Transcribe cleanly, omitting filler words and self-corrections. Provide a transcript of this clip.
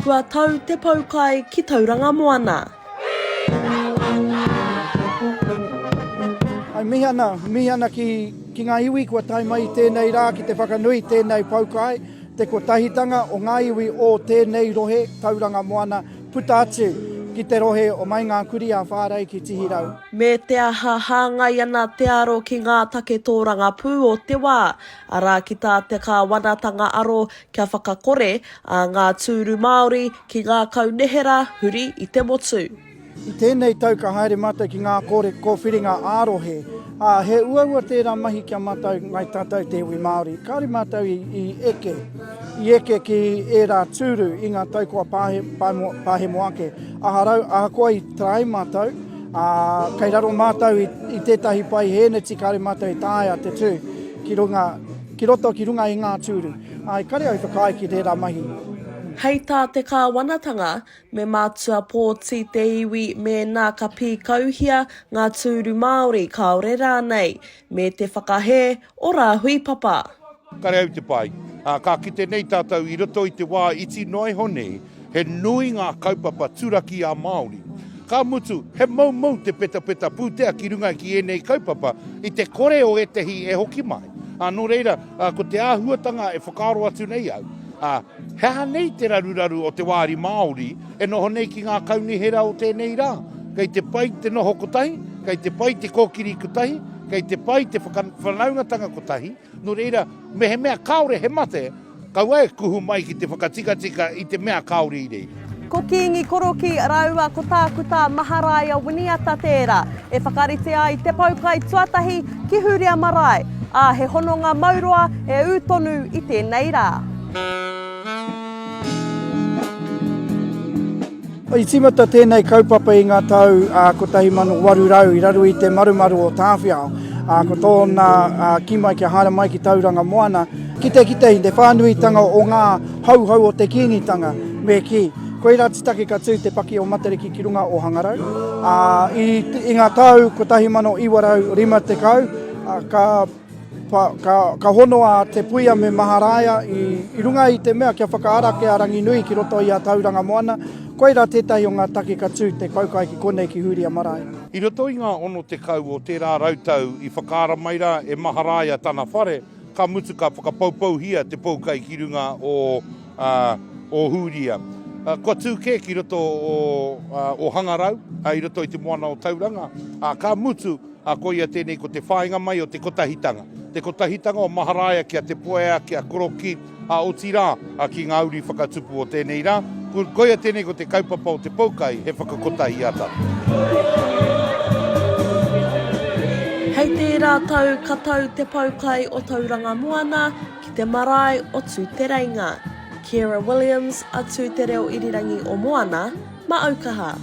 Kua tau te Poukai ki Tauranga Moana. Ai mihi ana ki ngā iwi kua tai mai tēnei rā ki te whakanui tēnei Poukai, te kua tahitanga o ngā iwi o tēnei rohe Tauranga Moana puta atu ki te rohe o mai ngā kuri a whārei ki Tihirau. Me te aha hāngai ana te aro ki ngā take tōranga pū o te wā, arā ki tā te kāwanatanga aro kia whakakore a ngā tūru Māori ki ngā Kaunihera huri i te motu. I tēnei tau ka haere mātou ki ngā kōwhiringa ārohe, he uaua tērā mahi kia mātou ngai tātou te iwi Māori. Kāre mātou i eke ki e rā tūru i ngā tau kua pāhe moake. Aha koa i trai mātou, kei raro mātou i tētahi pai hēneti kāre mātou i tāia te tū ki roto ki runga i ngā tūru. Kare au whakai ki tērā mahi. Hei tā te kāwanatanga, me mātua pōti te iwi me nā ka pīkauhia ngā tūru Māori kōrero nei, me te whakahē o rā hui papa. Kare au te pai, ka kite nei tātou i roto i te wā iti noi hone, he nui ngā kaupapa turaki a Māori. Ka mutu, he mau te peta pūtea ki runga ki e nei kaupapa, i te kore o e tehi e hoki mai. Nō reira, ko te āhuatanga e whakaro atu nei au. Hea nei te raruraru o te wāri Māori, e noho nei ki ngā Kaunihera o tēnei rā. Kei te pai te noho kotahi, kei te pai te kōkiri kotahi, kei te pai te whanaungatanga kotahi. Nō reira, me he mea kaore he mate, kaua e kuhu mai ki te whakatika i te mea kaore i rei. Ko kiingi koroki raua ko tākuta maharaia winiata tērā. E whakaritea i te Poukai tuatahi ki huria marae. He hononga maurua e ūtonu i tēnei rā. I timata tēnei kaupapa i ngā tau ko tahi manu warurau i raru i te marumaru o tāwhiao. Ko tōna ki mai kia hara mai ki Tauranga Moana. Kite i te whānuitanga o ngā hauhau o te kīngitanga me ki. Koe rā titake ka tū te paki o Matariki ki runga o Hangarau. I ngā tau ko tahi mano iwarau rima te kau, ka honoa te puia me maharaia i runga i te mea kia whakaarake a rangi nui ki roto i a Tauranga Moana. Koe rā tētahi o ngā take ka tū te Poukai ki konei ki huria marae. I roto i ngā ono te kau o tērā rautau i whakaara maira e maharaia tana whare, ka mutu ka whakapaupauhia te Poukai ki runga o huria. Kua tūke ki roto o Hangarau, i roto i te moana o Tauranga, ka mutu ko ia tēnei ko te whāinga mai o te kotahitanga. Te kotahitanga o maharaia kia te poea, kia koroki, o tirā ki ngā uri whakatupu o tēnei rā. Ko ia tēnei ko te kaupapa o te Poukai, he whakakotahi ata. Hei tērā tau ka tau te Poukai o Tauranga Moana ki te marae o tū te reinga. Keira Williams, a tū te reo irirangi o Moana, ma Aukaha.